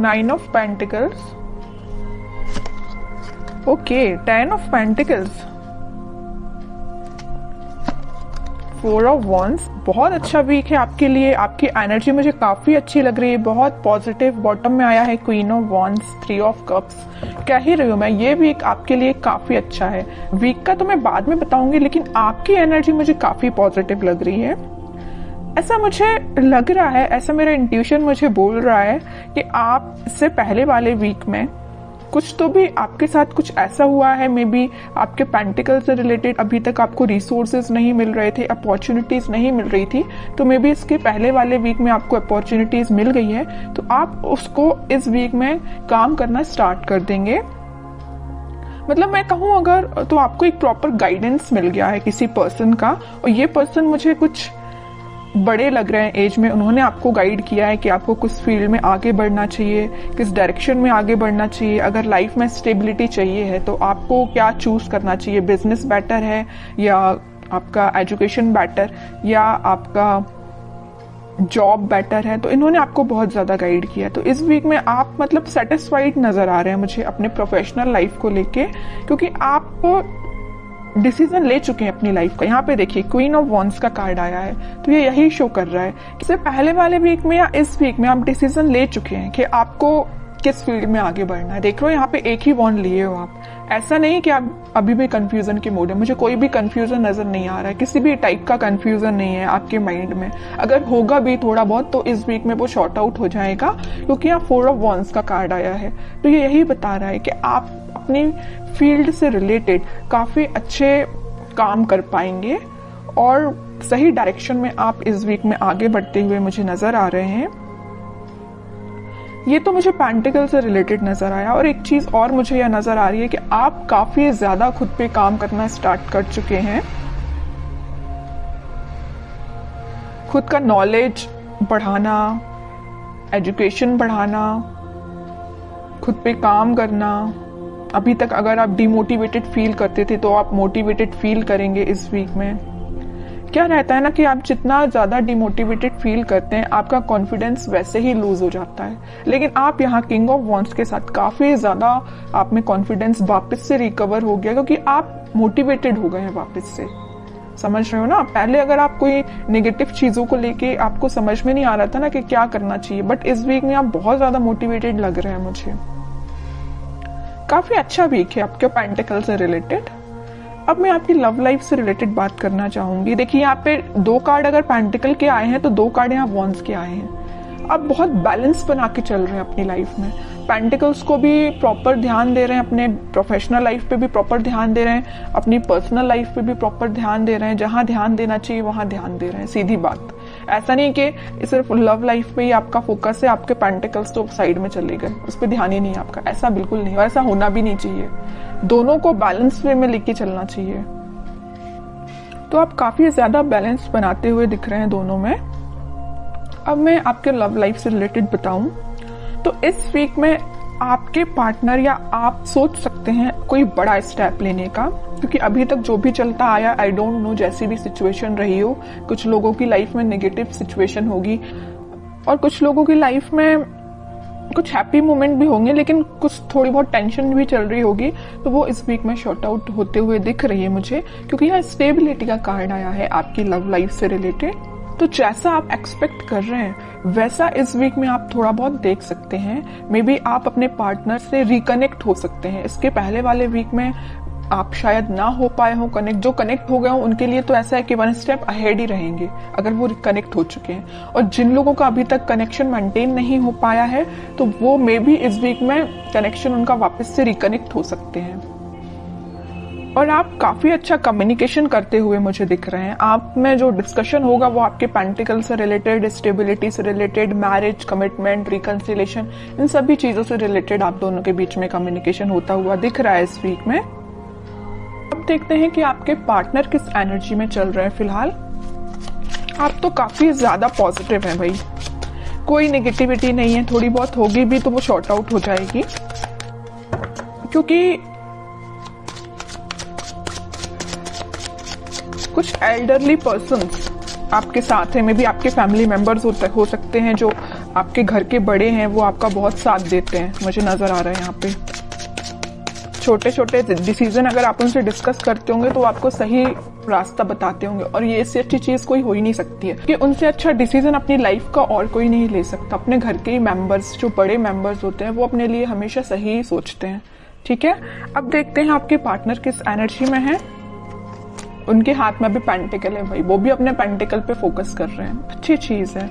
9 of pentacles, okay 10 of pentacles, 4 of wands. बहुत अच्छा week है आपके लिए, आपकी एनर्जी मुझे काफी अच्छी लग रही है, बहुत पॉजिटिव। बॉटम में आया है queen of wands, 3 of cups. कह ही रही हूँ मैं, ये वीक आपके लिए काफी अच्छा है। वीक का तो मैं बाद में बताऊंगी, लेकिन आपकी एनर्जी मुझे काफी पॉजिटिव लग रही है। ऐसा मुझे लग रहा है, ऐसा मेरा इंट्यूशन मुझे बोल रहा है कि आप इससे पहले वाले वीक में कुछ तो भी आपके साथ कुछ ऐसा हुआ है, मे बी आपके पेंटिकल से रिलेटेड अभी तक आपको रिसोर्सेज नहीं मिल रहे थे, अपॉर्चुनिटीज नहीं मिल रही थी, तो मे बी इसके पहले वाले वीक में आपको अपॉर्चुनिटीज मिल गई है, तो आप उसको इस वीक में काम करना स्टार्ट कर देंगे। मतलब मैं कहूँ अगर, तो आपको एक प्रॉपर गाइडेंस मिल गया है किसी पर्सन का, और ये पर्सन मुझे कुछ बड़े लग रहे हैं एज में। उन्होंने आपको गाइड किया है कि आपको किस फील्ड में आगे बढ़ना चाहिए, किस डायरेक्शन में आगे बढ़ना चाहिए। अगर लाइफ में स्टेबिलिटी चाहिए है तो आपको क्या चूज करना चाहिए, बिजनेस बेटर है या आपका एजुकेशन बेटर या आपका जॉब बेटर है। तो इन्होंने आपको बहुत ज्यादा गाइड किया है। तो इस वीक में आप मतलब सेटिस्फाइड नजर आ रहे हैं मुझे अपने प्रोफेशनल लाइफ को लेके, क्योंकि आप डिसीजन ले चुके हैं अपनी लाइफ का। यहाँ पे देखिए क्वीन ऑफ वॉन्ड्स का कार्ड आया है, तो ये यही शो कर रहा है कि इससे पहले वाले वीक में या इस वीक में आप डिसीजन ले चुके हैं कि आपको किस फील्ड में आगे बढ़ना है। देख लो यहाँ पे एक ही वॉन्ड लिए हो आप, ऐसा नहीं कि आप अभी भी कंफ्यूजन के मोड है। मुझे कोई भी कंफ्यूजन नजर नहीं आ रहा है, किसी भी टाइप का कंफ्यूजन नहीं है आपके माइंड में। अगर होगा भी थोड़ा बहुत तो इस वीक में वो शॉर्ट आउट हो जाएगा, क्योंकि यहाँ 4 ऑफ वॉन्ड्स का कार्ड आया है। तो ये यही बता रहा है कि आप अपनी फील्ड से रिलेटेड काफी अच्छे काम कर पाएंगे और सही डायरेक्शन में आप इस वीक में आगे बढ़ते हुए मुझे नजर आ रहे हैं। ये तो मुझे पेंटिकल से रिलेटेड नजर आया, और एक चीज और मुझे यह नजर आ रही है कि आप काफी ज्यादा खुद पे काम करना स्टार्ट कर चुके हैं। खुद का नॉलेज बढ़ाना, एजुकेशन बढ़ाना, खुद पे काम करना। अभी तक अगर आप डिमोटिवेटेड फील करते थे तो आप मोटिवेटेड फील करेंगे इस वीक में। क्या रहता है ना कि आप जितना ज्यादा डिमोटिवेटेड फील करते हैं आपका कॉन्फिडेंस वैसे ही लूज हो जाता है, लेकिन आप यहाँ किंग ऑफ वॉन्ड्स के साथ काफी ज्यादा आप में कॉन्फिडेंस वापस से रिकवर हो गया, क्योंकि आप मोटिवेटेड हो गए हैं वापस से। समझ रहे हो ना, पहले अगर आप कोई नेगेटिव चीजों को लेके आपको समझ में नहीं आ रहा था ना कि क्या करना चाहिए, बट इस वीक में आप बहुत ज्यादा मोटिवेटेड लग रहे हैं मुझे। काफी अच्छा वीक है आपके पेंटिकल से रिलेटेड। अब मैं आपकी लव लाइफ से रिलेटेड बात करना चाहूंगी। देखिए यहाँ पे 2 कार्ड अगर पेंटिकल के आए हैं तो 2 कार्ड यहाँ वॉन्ड्स के आए हैं। आप बहुत बैलेंस बना के चल रहे हैं अपनी लाइफ में। पेंटिकल्स को भी प्रॉपर ध्यान दे रहे हैं, अपने प्रोफेशनल लाइफ पे भी प्रॉपर ध्यान दे रहे हैं, अपनी पर्सनल लाइफ पे भी प्रॉपर ध्यान दे रहे हैं। जहां ध्यान देना चाहिए वहां ध्यान दे रहे हैं, सीधी बात। ऐसा नहीं कि सिर्फ लव लाइफ पे ही आपका फोकस है, आपके पेंटिकल्स तो साइड में चले गए, उस पर ध्यान ही नहीं आपका। ऐसा बिल्कुल नहीं, और ऐसा होना भी नहीं चाहिए। दोनों को बैलेंस वे में लेके चलना चाहिए। तो आप काफी ज्यादा बैलेंस बनाते हुए दिख रहे हैं दोनों में। अब मैं आपके लव लाइफ से रिलेटेड बताऊं तो इस वीक में आपके पार्टनर या आप सोच सकते हैं कोई बड़ा स्टेप लेने का, क्योंकि अभी तक जो भी चलता आया, आई डोंट नो, जैसी भी सिचुएशन रही हो, कुछ लोगों की लाइफ में नेगेटिव सिचुएशन होगी और कुछ लोगों की लाइफ में कुछ हैप्पी मोमेंट भी होंगे, लेकिन कुछ थोड़ी बहुत टेंशन भी चल रही होगी। तो वो इस वीक में शॉर्ट आउट होते हुए दिख रही है मुझे, क्योंकि यहाँ स्टेबिलिटी का कार्ड आया है आपकी लव लाइफ से रिलेटेड। तो जैसा आप एक्सपेक्ट कर रहे हैं वैसा इस वीक में आप थोड़ा बहुत देख सकते हैं। मे बी आप अपने पार्टनर से रिकनेक्ट हो सकते हैं। इसके पहले वाले वीक में आप शायद ना हो पाए हो कनेक्ट। जो कनेक्ट हो गए हो उनके लिए तो ऐसा है कि 1 स्टेप अहेड ही रहेंगे अगर वो कनेक्ट हो चुके हैं। और जिन लोगों का अभी तक कनेक्शन मेंटेन नहीं हो पाया है तो वो मे बी इस वीक में कनेक्शन उनका वापस से रिकनेक्ट हो सकते हैं। और आप काफी अच्छा कम्युनिकेशन करते हुए मुझे दिख रहे हैं। आप में जो डिस्कशन होगा वो आपके पेंटिकल से रिलेटेड, स्टेबिलिटी से रिलेटेड, मैरिज, कमिटमेंट, रिकंसिलेशन, इन सभी चीजों से रिलेटेड आप दोनों के बीच में कम्युनिकेशन होता हुआ दिख रहा है इस वीक में। अब देखते हैं कि आपके पार्टनर किस एनर्जी में चल रहे हैं फिलहाल। आप तो काफी ज्यादा पॉजिटिव हैं भाई, कोई नेगेटिविटी नहीं है। थोड़ी बहुत होगी भी तो वो शॉर्ट आउट हो जाएगी, क्योंकि कुछ एल्डरली पर्सन्स आपके साथ हैं। मे बी आपके फैमिली मेंबर्स हो सकते हैं जो आपके घर के बड़े हैं वो आपका बहुत साथ देते हैं, मुझे नजर आ रहा है यहाँ पे। छोटे छोटे डिसीजन अगर आप उनसे डिस्कस करते होंगे तो आपको सही रास्ता बताते होंगे, और ये इससे अच्छी चीज कोई हो ही नहीं सकती है कि उनसे अच्छा डिसीजन अपनी लाइफ का और कोई नहीं ले सकता। अपने घर के ही मेंबर्स, जो बड़े मेंबर्स होते हैं, वो अपने लिए हमेशा सही ही सोचते हैं। ठीक है, अब देखते हैं आपके पार्टनर किस एनर्जी में है। उनके हाथ में भी पेंटिकल है भाई, वो भी अपने पेंटिकल पे फोकस कर रहे हैं, अच्छी चीज है।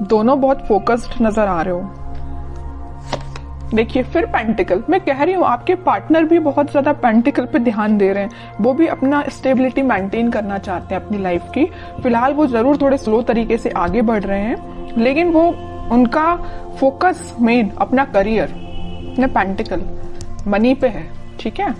दोनों बहुत फोकस्ड नजर आ रहे हो। देखिए फिर पेंटिकल, मैं कह रही हूँ आपके पार्टनर भी बहुत ज्यादा पेंटिकल पे ध्यान दे रहे हैं। वो भी अपना स्टेबिलिटी मेंटेन करना चाहते हैं अपनी लाइफ की। फिलहाल वो जरूर थोड़े स्लो तरीके से आगे बढ़ रहे हैं, लेकिन वो उनका फोकस मेन अपना करियर, अपने पेंटिकल, मनी पे है। ठीक है,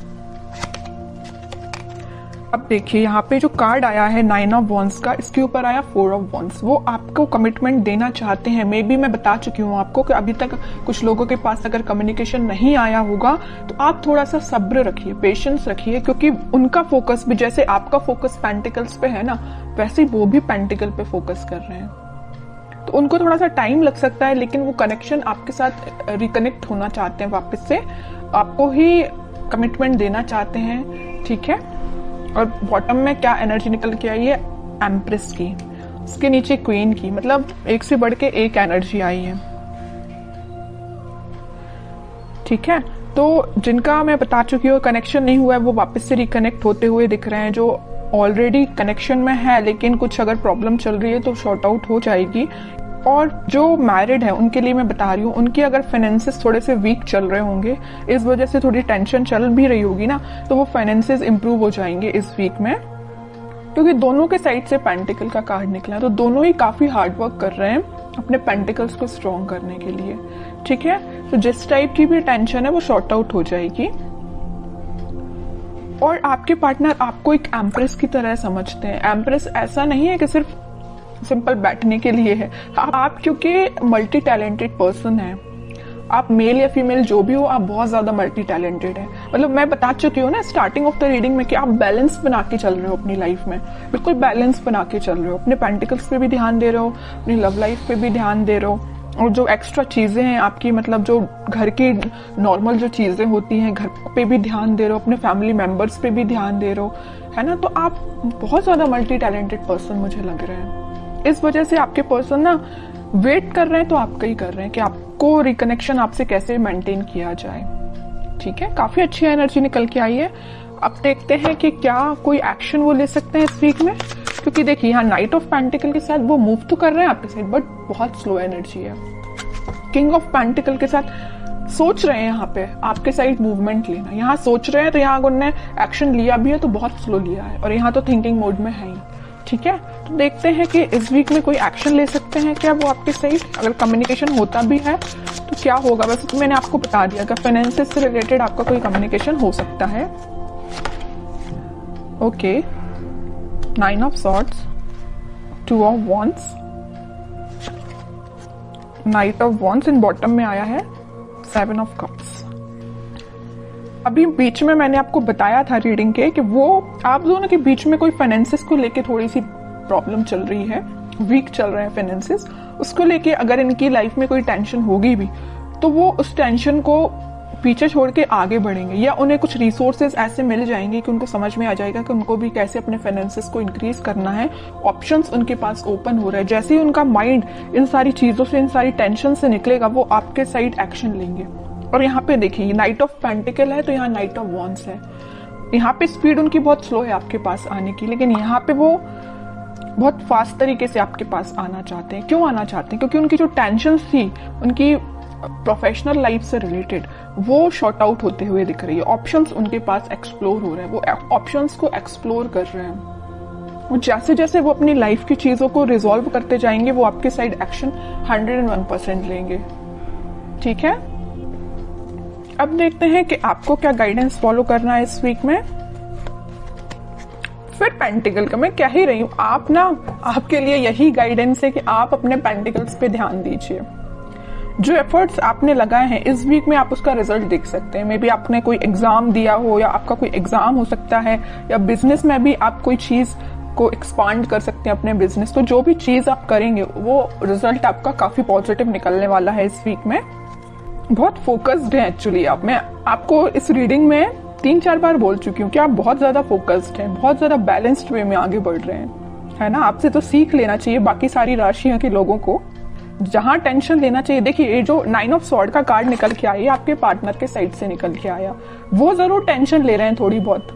अब देखिए यहाँ पे जो कार्ड आया है 9 ऑफ वॉन्ड्स का, इसके ऊपर आया 4 ऑफ वॉन्ड्स। वो आपको कमिटमेंट देना चाहते हैं। मे बी मैं बता चुकी हूँ आपको कि अभी तक कुछ लोगों के पास अगर कम्युनिकेशन नहीं आया होगा तो आप थोड़ा सा सब्र रखिए, पेशेंस रखिए, क्योंकि उनका फोकस भी जैसे आपका फोकस पेंटिकल्स पे है ना, वैसे वो भी पेंटिकल पे फोकस कर रहे हैं। तो उनको थोड़ा सा टाइम लग सकता है, लेकिन वो कनेक्शन आपके साथ रिकनेक्ट होना चाहते हैं वापस से, आपको ही कमिटमेंट देना चाहते हैं। ठीक है, और बॉटम में क्या एनर्जी निकल के आई है, एम्प्रेस की, उसके नीचे क्वीन की, मतलब एक से बढ़ के एक एनर्जी आई है। ठीक है, तो जिनका मैं बता चुकी हूँ कनेक्शन नहीं हुआ है, वो वापस से रिकनेक्ट होते हुए दिख रहे हैं। जो ऑलरेडी कनेक्शन में है लेकिन कुछ अगर प्रॉब्लम चल रही है तो शॉर्ट आउट हो जाएगी। और जो मैरिड है उनके लिए मैं बता रही हूँ, उनकी अगर फाइनेंसेस थोड़े से वीक चल रहे होंगे, इस वजह से थोड़ी टेंशन चल भी रही होगी ना, तो वो फाइनेंसेस इंप्रूव हो जाएंगे इस वीक में, क्योंकि दोनों के साइड से पेंटिकल का कार्ड निकला है। तो दोनों ही काफी हार्ड वर्क कर रहे हैं अपने पेंटिकल्स को स्ट्रॉन्ग करने के लिए। ठीक है, तो जिस टाइप की भी टेंशन है वो शॉर्ट आउट हो जाएगी। और आपके पार्टनर आपको एक एम्प्रेस की तरह समझते हैं। एम्प्रेस ऐसा नहीं है कि सिर्फ सिंपल बैठने के लिए है। आप क्योंकि मल्टी टैलेंटेड पर्सन है, आप मेल या फीमेल जो भी हो, आप बहुत ज्यादा मल्टी टैलेंटेड है। मतलब मैं बता चुकी हूँ ना स्टार्टिंग ऑफ द रीडिंग में कि आप बैलेंस बना के चल रहे हो अपनी लाइफ में, बिल्कुल बैलेंस बना के चल रहे हो। अपने पेंटिकल्स पे भी ध्यान दे रहे हो, अपनी लव लाइफ पे भी ध्यान दे रहे हो, और जो एक्स्ट्रा चीजें हैं आपकी, मतलब जो घर की नॉर्मल जो चीजें होती हैं, घर पे भी ध्यान दे रहे हो, अपने फैमिली मेंबर्स पे भी ध्यान दे रहे हो, है ना। तो आप बहुत ज्यादा मल्टी टैलेंटेड पर्सन मुझे लग रहे हैं। इस वजह से आपके पर्सन ना वेट कर रहे हैं, तो आपका ही कर रहे हैं कि आपको रिकनेक्शन आपसे कैसे मेंटेन किया जाए। ठीक है, काफी अच्छी एनर्जी निकल के आई है। अब देखते हैं कि क्या कोई एक्शन वो ले सकते हैं इस वीक में, क्योंकि देखिए यहाँ नाइट ऑफ पेंटिकल के साथ वो मूव तो कर रहे हैं आपके साथ, बट बहुत स्लो एनर्जी है। किंग ऑफ पेंटिकल के साथ सोच रहे हैं यहाँ पे आपके साइड मूवमेंट लेना, यहाँ सोच रहे हैं, तो यहाँ उन्होंने एक्शन लिया भी है तो बहुत स्लो लिया है, और यहाँ तो थिंकिंग मोड में है ही। ठीक है, तो देखते हैं कि इस वीक में कोई एक्शन ले सकते हैं क्या वो आपके साइड। अगर कम्युनिकेशन होता भी है तो क्या होगा। वैसे तो मैंने आपको बता दिया कि फाइनेंसेस से रिलेटेड आपका कोई कम्युनिकेशन हो सकता है। Okay, 9 of swords, 2 of wands, night of wands, in bottom में आया है 7 ऑफ कप्स। अभी बीच में मैंने आपको बताया था रीडिंग के कि वो आप दोनों के बीच में कोई फाइनेंसेस को लेके थोड़ी सी प्रॉब्लम चल रही है, वीक चल रहे हैं फाइनेंसेस। उसको लेके अगर इनकी लाइफ में कोई टेंशन होगी भी तो वो उस टेंशन को पीछे छोड़ के आगे बढ़ेंगे, या उन्हें कुछ रिसोर्सेज ऐसे मिल जाएंगे कि उनको समझ में आ जाएगा कि उनको भी कैसे अपने फाइनेंसेस को इंक्रीज करना है। ऑप्शंस उनके पास ओपन हो रहे हैं। जैसे ही उनका माइंड इन सारी चीजों से, इन सारी टेंशन से निकलेगा, वो आपके साइड एक्शन लेंगे। और यहाँ पे देखिए नाइट ऑफ पेंटिकल है तो यहाँ नाइट ऑफ वॉन्ड्स है। यहाँ पे स्पीड उनकी बहुत स्लो है आपके पास आने की, लेकिन यहाँ पे वो बहुत फास्ट तरीके से आपके पास आना चाहते हैं। क्यों आना चाहते हैं? क्योंकि उनकी जो टेंशन थी उनकी प्रोफेशनल लाइफ से रिलेटेड, वो शॉर्ट आउट होते हुए दिख रही है। ऑप्शंस उनके पास एक्सप्लोर हो रहे हैं, वो ऑप्शंस को एक्सप्लोर कर रहे हैं। वो जैसे जैसे वो अपनी लाइफ की चीजों को रिजॉल्व करते जाएंगे, वो आपके साइड एक्शन 101% लेंगे। ठीक है, अब देखते हैं कि आपको क्या गाइडेंस फॉलो करना है इस वीक में। फिर पेंटिकल का मैं कह ही रही हूं, आप ना, आपके लिए यही गाइडेंस है कि आप अपने पेंटिकल्स पे ध्यान दीजिए। जो एफर्ट्स आपने लगाए हैं इस वीक में, आप उसका रिजल्ट देख सकते हैं। मे बी आपने कोई एग्जाम दिया हो, या आपका कोई एग्जाम हो सकता है, या बिजनेस में भी आप कोई चीज को एक्सपांड कर सकते हैं अपने बिजनेस को। जो भी चीज आप करेंगे वो रिजल्ट आपका काफी पॉजिटिव निकलने वाला है इस वीक में। बहुत फोकस्ड है एक्चुअली आप। मैं आपको इस रीडिंग में 3-4 बार बोल चुकी हूँ कि आप बहुत ज्यादा फोकस्ड हैं, बहुत ज्यादा बैलेंस्ड वे में आगे बढ़ रहे हैं, है ना। आपसे तो सीख लेना चाहिए बाकी सारी राशियों के लोगों को, जहां टेंशन लेना चाहिए। देखिए ये जो 9 ऑफ स्वॉर्ड का कार्ड निकल के आई, आपके पार्टनर के साइड से निकल के आया, वो जरूर टेंशन ले रहे हैं थोड़ी बहुत,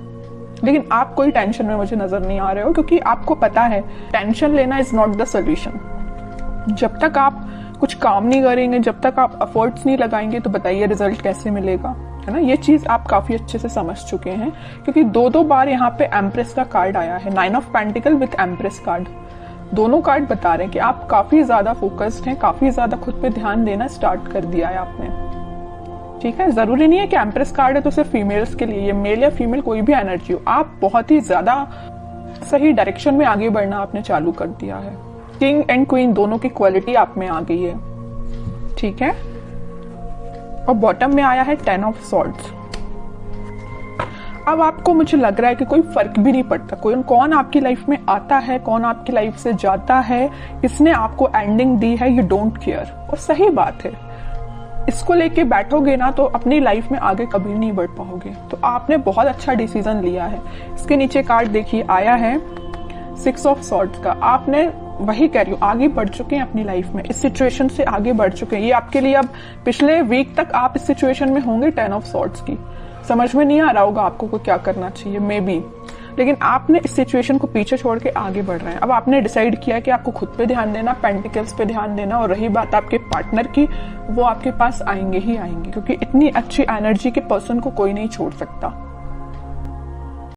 लेकिन आप कोई टेंशन में मुझे नजर नहीं आ रहे हो, क्योंकि आपको पता है टेंशन लेना इज नॉट द सोल्यूशन। जब तक आप कुछ काम नहीं करेंगे, जब तक आप एफर्ट्स नहीं लगाएंगे, तो बताइए रिजल्ट कैसे मिलेगा, है ना। ये चीज आप काफी अच्छे से समझ चुके हैं, क्योंकि 2-2 बार यहाँ पे एम्प्रेस का कार्ड आया है, 9 of pentacle with empress card. दोनों कार्ड बता रहे हैं कि आप काफी ज्यादा फोकस्ड हैं, काफी ज्यादा खुद पे ध्यान देना स्टार्ट कर दिया है आपने, ठीक है। जरूरी नहीं है कि एम्प्रेस कार्ड है तो सिर्फ फीमेल्स के लिए, ये मेल या फीमेल कोई भी एनर्जी हो, आप बहुत ही ज्यादा सही डायरेक्शन में आगे बढ़ना आपने चालू कर दिया है। किंग एंड क्वीन दोनों की क्वालिटी आप में आ गई है, ठीक है। और बॉटम में आया है 10 ऑफ सॉर्ड्स। अब आपको मुझे लग रहा है कि कोई फर्क भी नहीं पड़ता कौन आपकी लाइफ में आता है, कौन आपकी लाइफ से जाता है, किसने आपको एंडिंग दी है, यू डोंट केयर। और सही बात है, इसको लेके बैठोगे ना तो अपनी लाइफ में आगे कभी नहीं बढ़ पाओगे। तो आपने बहुत अच्छा डिसीजन लिया है। इसके नीचे कार्ड देखिए आया है 6 ऑफ सॉर्ड्स का। आपने वही कह रही हूँ, आगे बढ़ चुके हैं अपनी लाइफ में, इस सिचुएशन से आगे बढ़ चुके हैं। ये आपके लिए अब पिछले वीक तक आप इस सिचुएशन में होंगे 10 ऑफ सॉर्ड्स की, समझ में नहीं आ रहा होगा आपको को क्या करना चाहिए मे बी, लेकिन आपने इस सिचुएशन को पीछे छोड़ के आगे बढ़ रहे हैं। अब आपने डिसाइड किया कि आपको खुद पे ध्यान देना, पेंटिकल्स पे ध्यान देना, और रही बात आपके पार्टनर की, वो आपके पास आएंगे ही आएंगे, क्योंकि इतनी अच्छी एनर्जी के पर्सन को कोई नहीं छोड़ सकता।